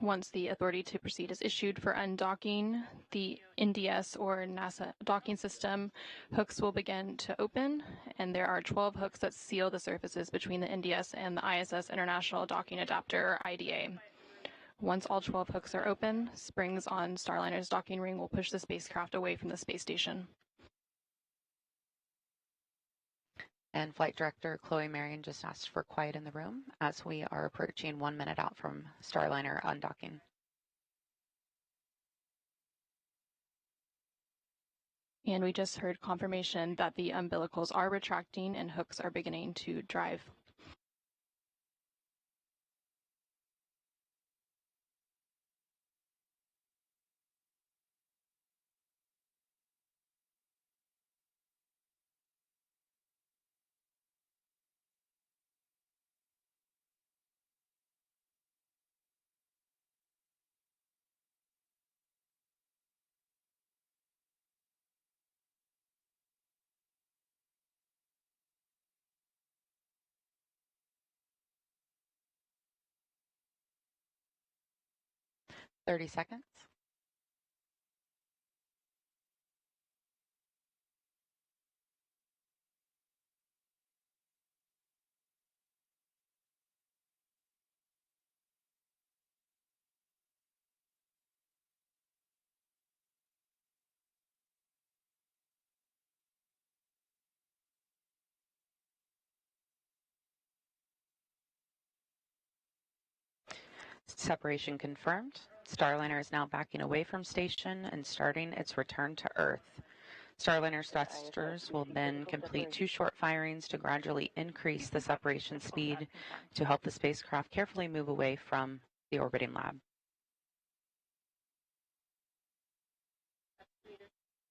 Once the authority to proceed is issued for undocking, the NDS or NASA docking system hooks will begin to open, and there are 12 hooks that seal the surfaces between the NDS and the ISS International Docking Adapter, or IDA. Once all 12 hooks are open, springs on Starliner's docking ring will push the spacecraft away from the space station. And Flight Director Chloe Marion just asked for quiet in the room as we are approaching 1 minute out from Starliner undocking. And we just heard confirmation that the umbilicals are retracting and hooks are beginning to drive. "30 seconds. Separation confirmed. Starliner is now backing away from station and starting its return to Earth. Starliner thrusters will then complete 2 short firings to gradually increase the separation speed to help the spacecraft carefully move away from the orbiting lab.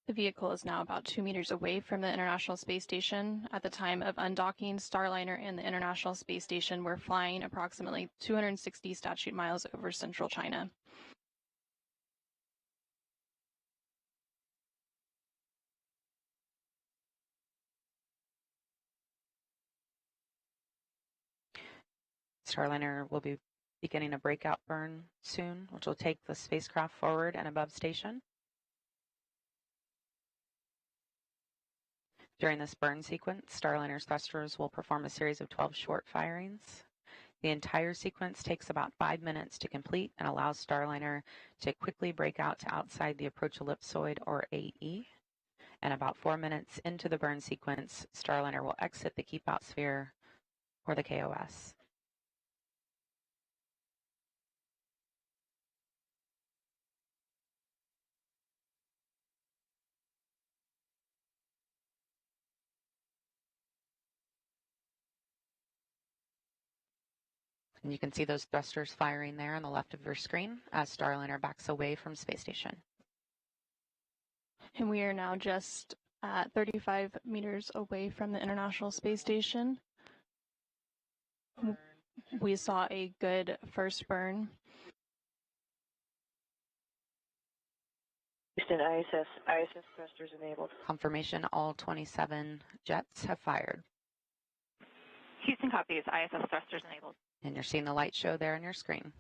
The vehicle is now about 2 meters away from the International Space Station. At the time of undocking, Starliner and the International Space Station were flying approximately 260 statute miles over central China. Starliner will be beginning a breakout burn soon, which will take the spacecraft forward and above station. During this burn sequence, Starliner's thrusters will perform a series of 12 short firings. The entire sequence takes about 5 minutes to complete and allows Starliner to quickly break out to outside the approach ellipsoid, or AE. And about 4 minutes into the burn sequence, Starliner will exit the keep out sphere, or the KOS. And you can see those thrusters firing there on the left of your screen as Starliner backs away from space station. And we are now just at 35 meters away from the International Space Station. We saw a good first burn. Houston, ISS thrusters enabled. Confirmation, all 27 jets have fired. Houston copies, ISS thrusters enabled. And you're seeing the light show there on your screen.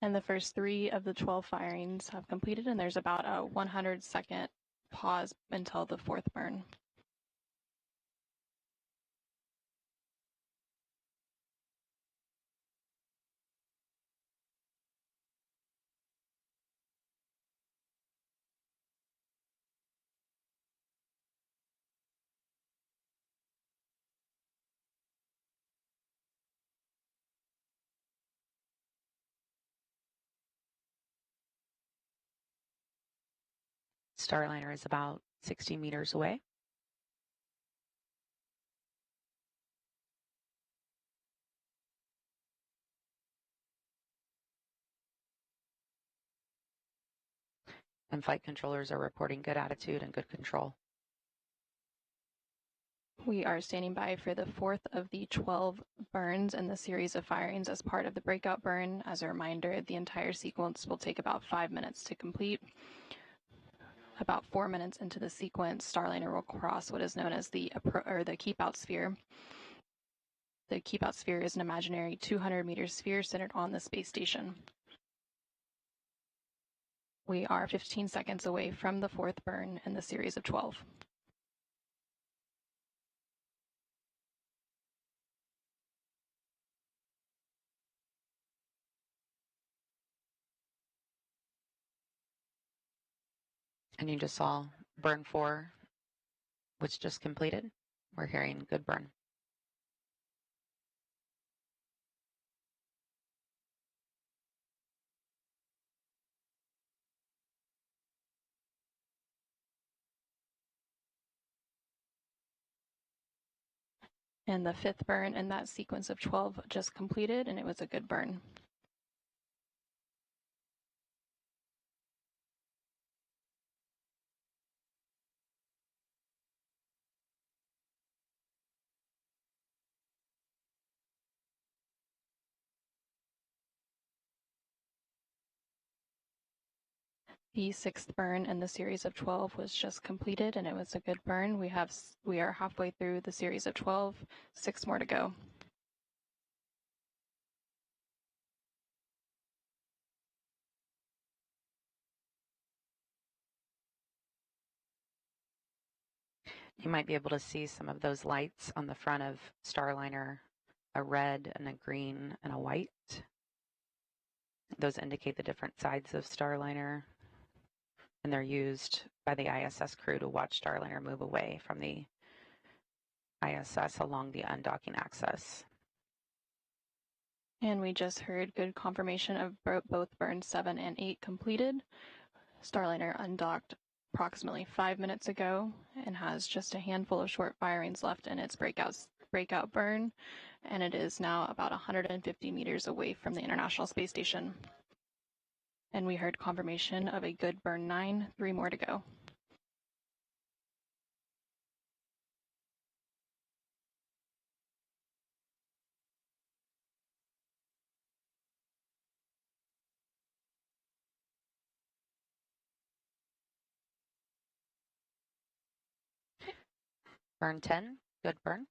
And the first 3 of the 12 firings have completed, and there's about a 100-second pause until the 4th burn. Starliner is about 60 meters away. And flight controllers are reporting good attitude and good control. We are standing by for the 4th of the 12 burns in the series of firings as part of the breakout burn. As a reminder, the entire sequence will take about 5 minutes to complete. About 4 minutes into the sequence, Starliner will cross what is known as the keep out sphere. the keep-out sphere is an imaginary 200-meter sphere centered on the space station. We are 15 seconds away from the fourth burn in the series of 12. And you just saw burn 4, which just completed. We're hearing good burn. And the fifth burn in that sequence of 12 just completed, and it was a good burn. The sixth burn in the series of 12 was just completed, and it was a good burn. We are halfway through the series of 12, 6 more to go. You might be able to see some of those lights on the front of Starliner, a red and a green and a white. Those indicate the different sides of Starliner, and they're used by the ISS crew to watch Starliner move away from the ISS along the undocking axis. And we just heard good confirmation of both burns 7 and 8 completed. Starliner undocked approximately 5 minutes ago and has just a handful of short firings left in its breakout burn, and it is now about 150 meters away from the International Space Station. And we heard confirmation of a good burn 9, 3 more to go. Burn 10, good burn.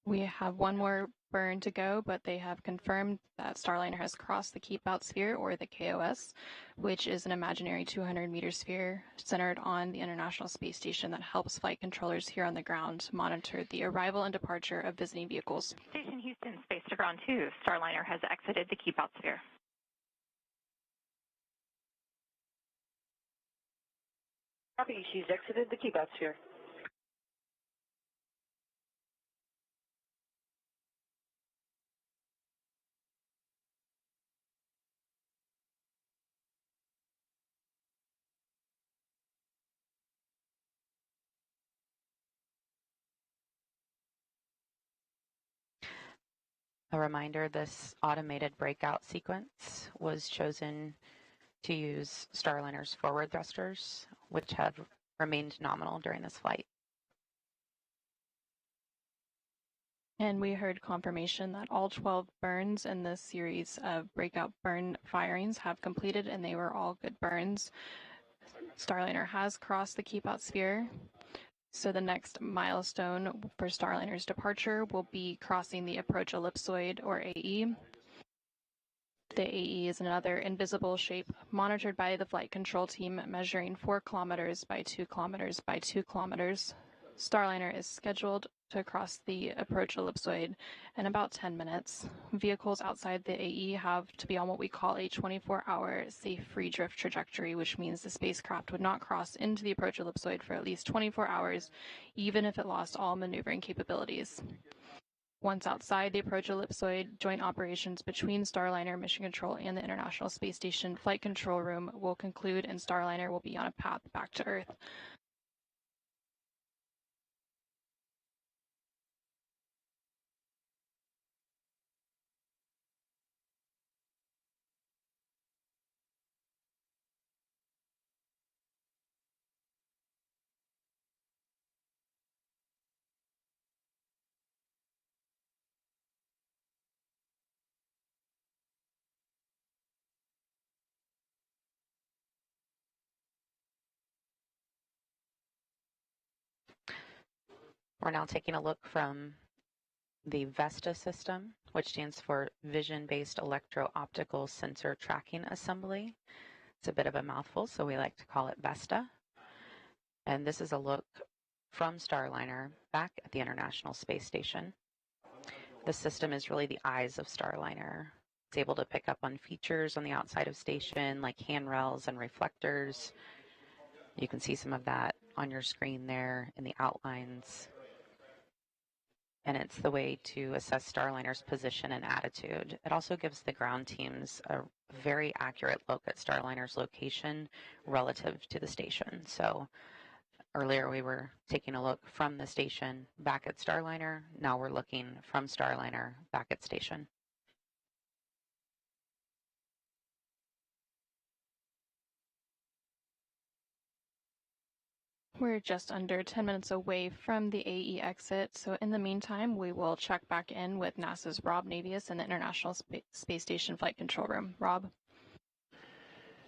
We have one more burn to go, but they have confirmed that Starliner has crossed the keep-out sphere, or the KOS, which is an imaginary 200-meter sphere centered on the International Space Station that helps flight controllers here on the ground monitor the arrival and departure of visiting vehicles. Station Houston, Space to Ground 2, Starliner has exited the keep-out sphere. Copy, she's exited the keep-out sphere. A reminder, this automated breakout sequence was chosen to use Starliner's forward thrusters, which have remained nominal during this flight. And we heard confirmation that all 12 burns in this series of breakout burn firings have completed, and they were all good burns. Starliner has crossed the keep-out sphere. So the next milestone for Starliner's departure will be crossing the approach ellipsoid, or AE. The AE is another invisible shape monitored by the flight control team, measuring 4 kilometers by 2 kilometers by 2 kilometers. Starliner is scheduled to cross the approach ellipsoid in about 10 minutes. Vehicles outside the AE have to be on what we call a 24-hour safe free drift trajectory, which means the spacecraft would not cross into the approach ellipsoid for at least 24 hours, even if it lost all maneuvering capabilities. Once outside the approach ellipsoid, joint operations between Starliner Mission Control and the International Space Station Flight Control Room will conclude, and Starliner will be on a path back to Earth. We're now taking a look from the VESTA system, which stands for Vision-Based Electro-Optical Sensor Tracking Assembly. It's a bit of a mouthful, so we like to call it VESTA. And this is a look from Starliner back at the International Space Station. The system is really the eyes of Starliner. It's able to pick up on features on the outside of station like handrails and reflectors. You can see some of that on your screen there in the outlines. And it's the way to assess Starliner's position and attitude. It also gives the ground teams a very accurate look at Starliner's location relative to the station. So earlier we were taking a look from the station back at Starliner. Now we're looking from Starliner back at station. We're just under 10 minutes away from the AE exit, so in the meantime, we will check back in with NASA's Rob Navius in the International Space Station Flight Control Room. Rob?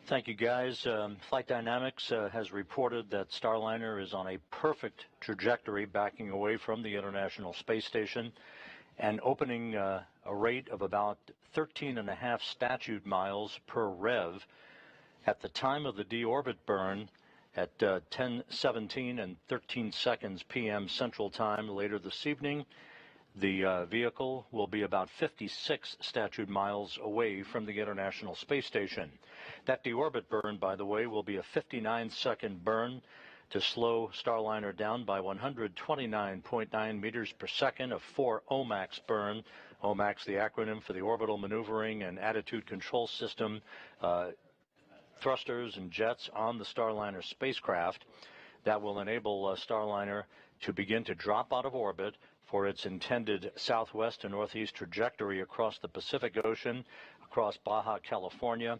Thank you, guys. Flight Dynamics has reported that Starliner is on a perfect trajectory backing away from the International Space Station and opening a rate of about 13.5 statute miles per rev. At the time of the deorbit burn, at 10:17 and 13 seconds p.m. Central Time later this evening, the vehicle will be about 56 statute miles away from the International Space Station. That deorbit burn, by the way, will be a 59-second burn to slow Starliner down by 129.9 meters per second, a 4 OMAX burn. OMAX, the acronym for the Orbital Maneuvering and Attitude Control System, thrusters and jets on the Starliner spacecraft that will enable Starliner to begin to drop out of orbit for its intended southwest to northeast trajectory across the Pacific Ocean, across Baja California,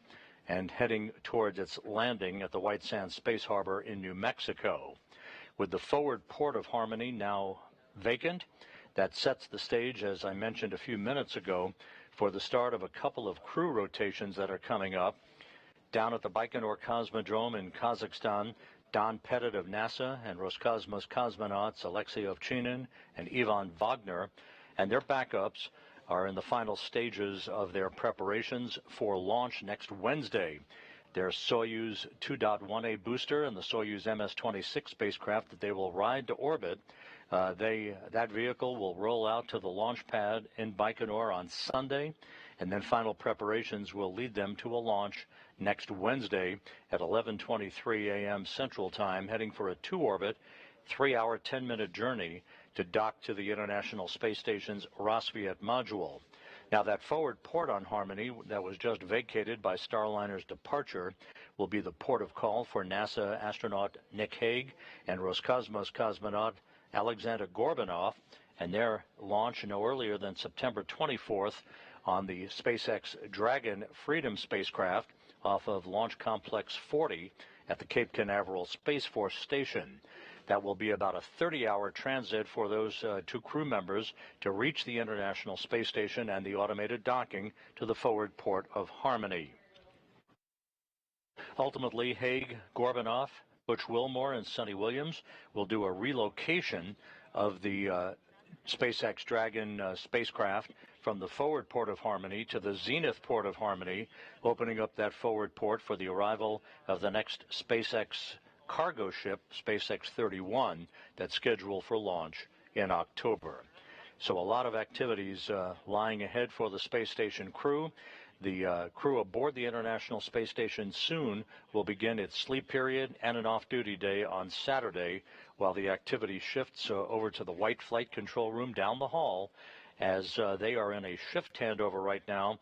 and heading towards its landing at the White Sands Space Harbor in New Mexico. With the forward port of Harmony now vacant, that sets the stage, as I mentioned a few minutes ago, for the start of a couple of crew rotations that are coming up. Down at the Baikonur Cosmodrome in Kazakhstan, Don Pettit of NASA and Roscosmos cosmonauts Alexei Ovchinin and Ivan Wagner and their backups are in the final stages of their preparations for launch next Wednesday. Their Soyuz 2.1A booster and the Soyuz MS-26 spacecraft that they will ride to orbit, that vehicle will roll out to the launch pad in Baikonur on Sunday, and then final preparations will lead them to a launch next Wednesday at 11:23 a.m. Central Time, heading for a two-orbit, 3-hour, 10-minute journey to dock to the International Space Station's Rassvet module. Now, that forward port on Harmony that was just vacated by Starliner's departure will be the port of call for NASA astronaut Nick Hague and Roscosmos cosmonaut Alexander Gorbanov, and their launch no earlier than September 24th on the SpaceX Dragon Freedom spacecraft off of Launch Complex 40 at the Cape Canaveral Space Force Station. That will be about a 30-hour transit for those two crew members to reach the International Space Station and the automated docking to the forward port of Harmony. Ultimately, Hague, Gorbanov, Butch, Wilmore, and Suni Williams will do a relocation of the SpaceX Dragon spacecraft from the forward port of Harmony to the zenith port of Harmony, opening up that forward port for the arrival of the next SpaceX cargo ship, SpaceX 31, that's scheduled for launch in October. So a lot of activities lying ahead for the space station crew. The crew aboard the International Space Station soon will begin its sleep period and an off-duty day on Saturday, while the activity shifts over to the White Flight Control Room down the hall, as they are in a shift handover right now.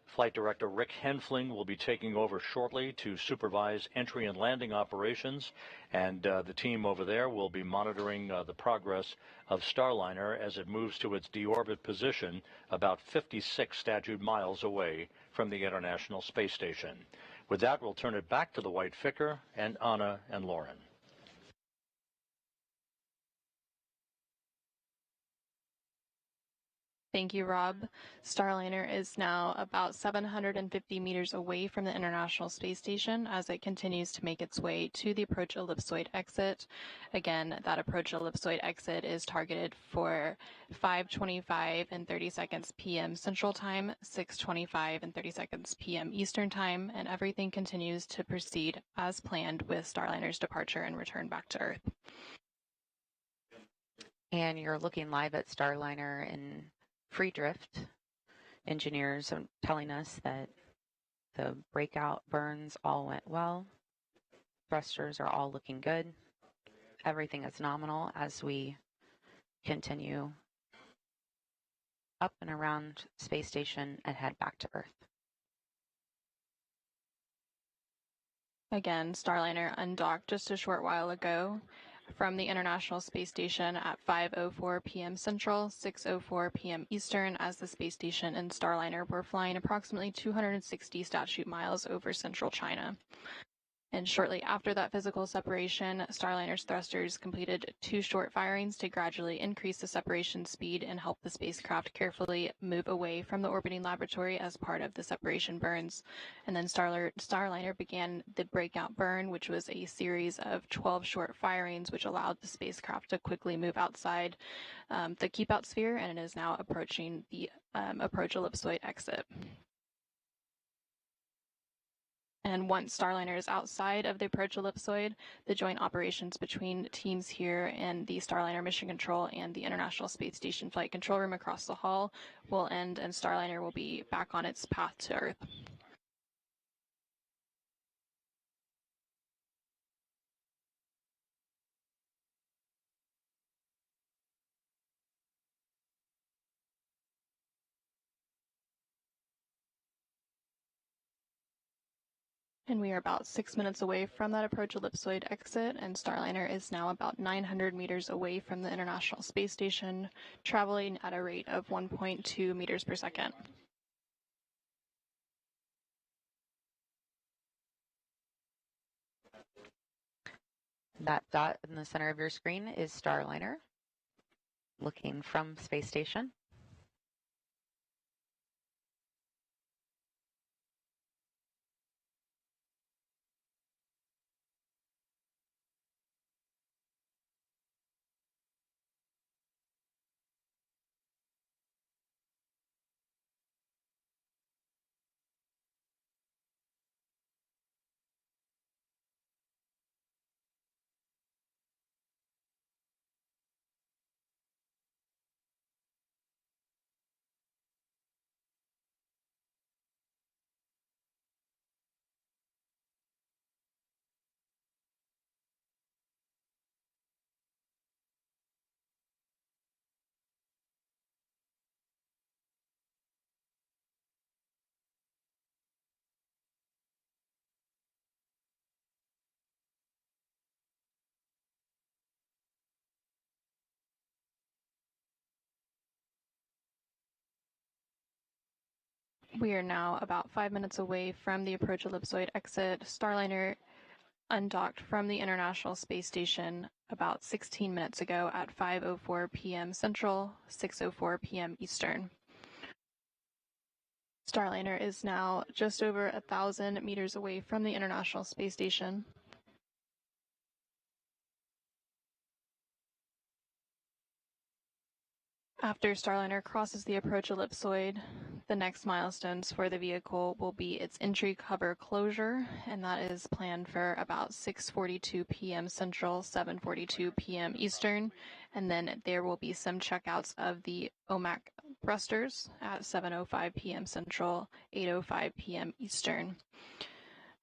Flight Director Rick Henfling will be taking over shortly to supervise entry and landing operations, and the team over there will be monitoring the progress of Starliner as it moves to its deorbit position about 56 statute miles away from the International Space Station. With that, we'll turn it back to the White Ficker and Anna and Lauren. Thank you, Rob. Starliner is now about 750 meters away from the International Space Station as it continues to make its way to the approach ellipsoid exit. Again, that approach ellipsoid exit is targeted for 5:25 and 30 seconds p.m. Central Time, 6:25 and 30 seconds p.m. Eastern Time, and everything continues to proceed as planned with Starliner's departure and return back to Earth. And you're looking live at Starliner in free drift. Engineers are telling us that the breakout burns all went well. Thrusters are all looking good. Everything is nominal as we continue up and around space station and head back to Earth. Again, Starliner undocked just a short while ago from the International Space Station at 5:04 p.m. Central, 6:04 p.m. Eastern, as the space station and Starliner were flying approximately 260 statute miles over central China. And shortly after that physical separation, Starliner's thrusters completed 2 short firings to gradually increase the separation speed and help the spacecraft carefully move away from the orbiting laboratory as part of the separation burns. And then Starliner began the breakout burn, which was a series of 12 short firings, which allowed the spacecraft to quickly move outside the keep-out sphere, and it is now approaching the approach ellipsoid exit. And once Starliner is outside of the approach ellipsoid, the joint operations between teams here and the Starliner Mission Control and the International Space Station Flight Control Room across the hall will end, and Starliner will be back on its path to Earth. And we are about 6 minutes away from that approach ellipsoid exit, and Starliner is now about 900 meters away from the International Space Station, traveling at a rate of 1.2 meters per second. That dot in the center of your screen is Starliner, looking from space station. We are now about 5 minutes away from the approach ellipsoid exit. Starliner undocked from the International Space Station about 16 minutes ago at 5:04 p.m. Central, 6:04 p.m. Eastern. Starliner is now just over 1,000 meters away from the International Space Station. After Starliner crosses the approach ellipsoid, the next milestones for the vehicle will be its entry cover closure, and that is planned for about 6:42 p.m. Central, 7:42 p.m. Eastern, and then there will be some checkouts of the OMAC thrusters at 7:05 p.m. Central, 8:05 p.m. Eastern.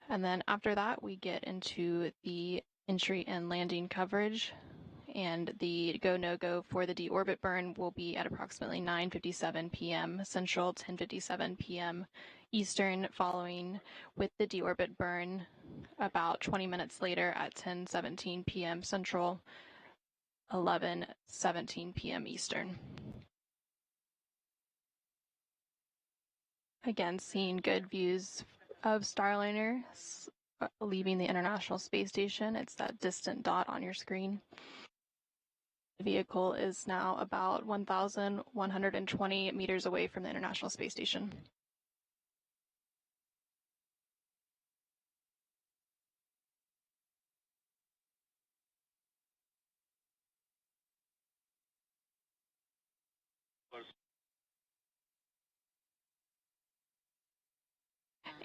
And then after that, we get into the entry and landing coverage, and the go-no-go for the deorbit burn will be at approximately 9:57 p.m. Central, 10:57 p.m. Eastern, following with the deorbit burn about 20 minutes later at 10:17 p.m. Central, 11:17 p.m. Eastern. Again, seeing good views of Starliner leaving the International Space Station. It's that distant dot on your screen. The vehicle is now about 1,120 meters away from the International Space Station.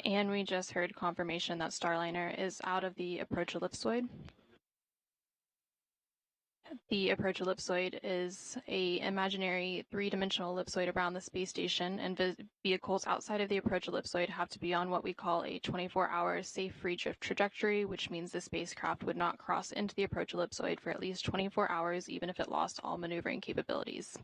And we just heard confirmation that Starliner is out of the approach ellipsoid. The approach ellipsoid is an imaginary three-dimensional ellipsoid around the space station, and vehicles outside of the approach ellipsoid have to be on what we call a 24-hour safe free drift trajectory, which means the spacecraft would not cross into the approach ellipsoid for at least 24 hours, even if it lost all maneuvering capabilities.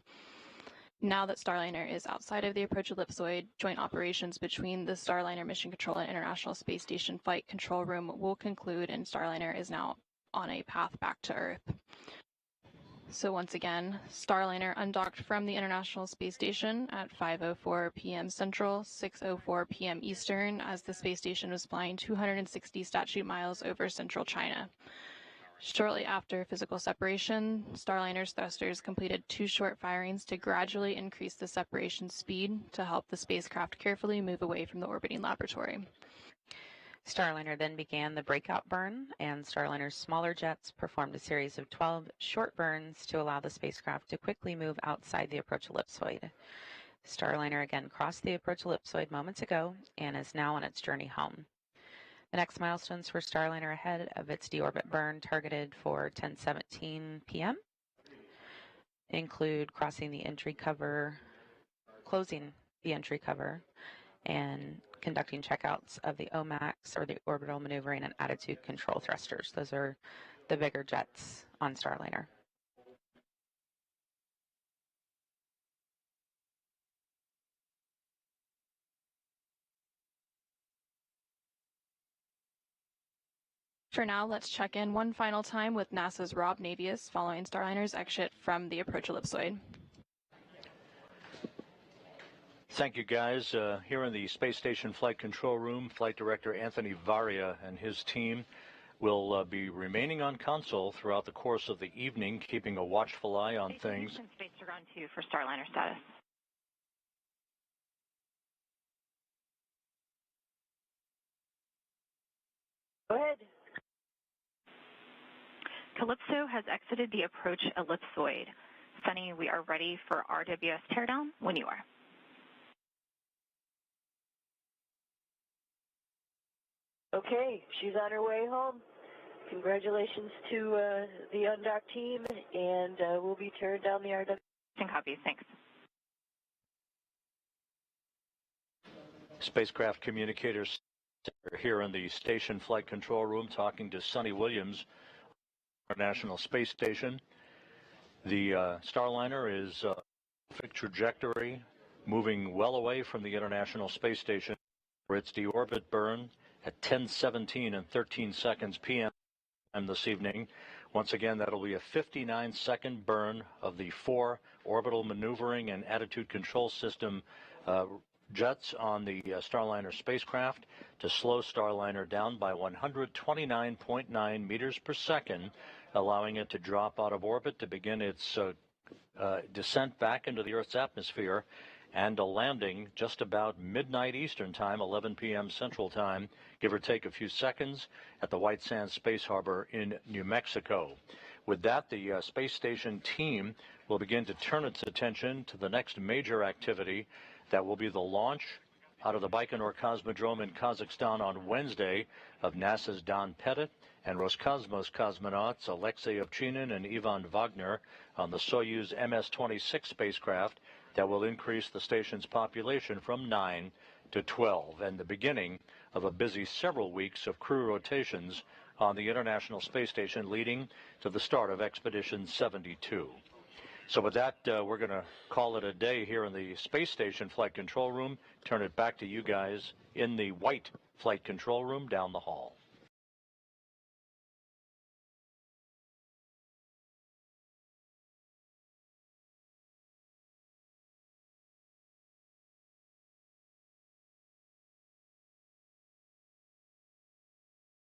Now that Starliner is outside of the approach ellipsoid, joint operations between the Starliner Mission Control and International Space Station Flight Control Room will conclude, and Starliner is now on a path back to Earth. So once again, Starliner undocked from the International Space Station at 5:04 p.m. Central, 6:04 p.m. Eastern, as the space station was flying 260 statute miles over central China. Shortly after physical separation, Starliner's thrusters completed 2 short firings to gradually increase the separation speed to help the spacecraft carefully move away from the orbiting laboratory. Starliner then began the breakout burn, and Starliner's smaller jets performed a series of 12 short burns to allow the spacecraft to quickly move outside the approach ellipsoid. Starliner again crossed the approach ellipsoid moments ago and is now on its journey home. The next milestones for Starliner ahead of its deorbit burn targeted for 10:17 p.m. include closing the entry cover, and conducting checkouts of the OMAX, or the orbital maneuvering and attitude control thrusters. Those are the bigger jets on Starliner. For now, let's check in one final time with NASA's Rob Navius following Starliner's exit from the approach ellipsoid. Thank you, guys. Here in the Space Station Flight Control Room, Flight Director Anthony Varia and his team will be remaining on console throughout the course of the evening, keeping a watchful eye on things. Space Dragon 2 for Starliner status. Go ahead. Calypso has exited the approach ellipsoid. Suni, we are ready for RWS teardown when you are. Okay, she's on her way home. Congratulations to the undock team, and we'll be tearing down the RWS. And copies, thanks. Spacecraft communicators are here in the station flight control room talking to Suni Williams, International Space Station. The Starliner is perfect trajectory, moving well away from the International Space Station for its deorbit burn at 10:17 and 13 seconds p.m. this evening. Once again, that'll be a 59-second burn of the 4 orbital maneuvering and attitude control system jets on the Starliner spacecraft to slow Starliner down by 129.9 meters per second, allowing it to drop out of orbit to begin its descent back into the Earth's atmosphere, and a landing just about midnight Eastern Time, 11 p.m. Central Time, give or take a few seconds, at the White Sands Space Harbor in New Mexico. With that, the space station team will begin to turn its attention to the next major activity. That will be the launch out of the Baikonur Cosmodrome in Kazakhstan on Wednesday of NASA's Don Pettit and Roscosmos cosmonauts Alexei Ovchinin and Ivan Wagner on the Soyuz MS-26 spacecraft that will increase the station's population from 9 to 12, and the beginning of a busy several weeks of crew rotations on the International Space Station, leading to the start of Expedition 72. So with that, we're going to call it a day here in the Space Station Flight Control Room, turn it back to you guys in the white Flight Control Room down the hall.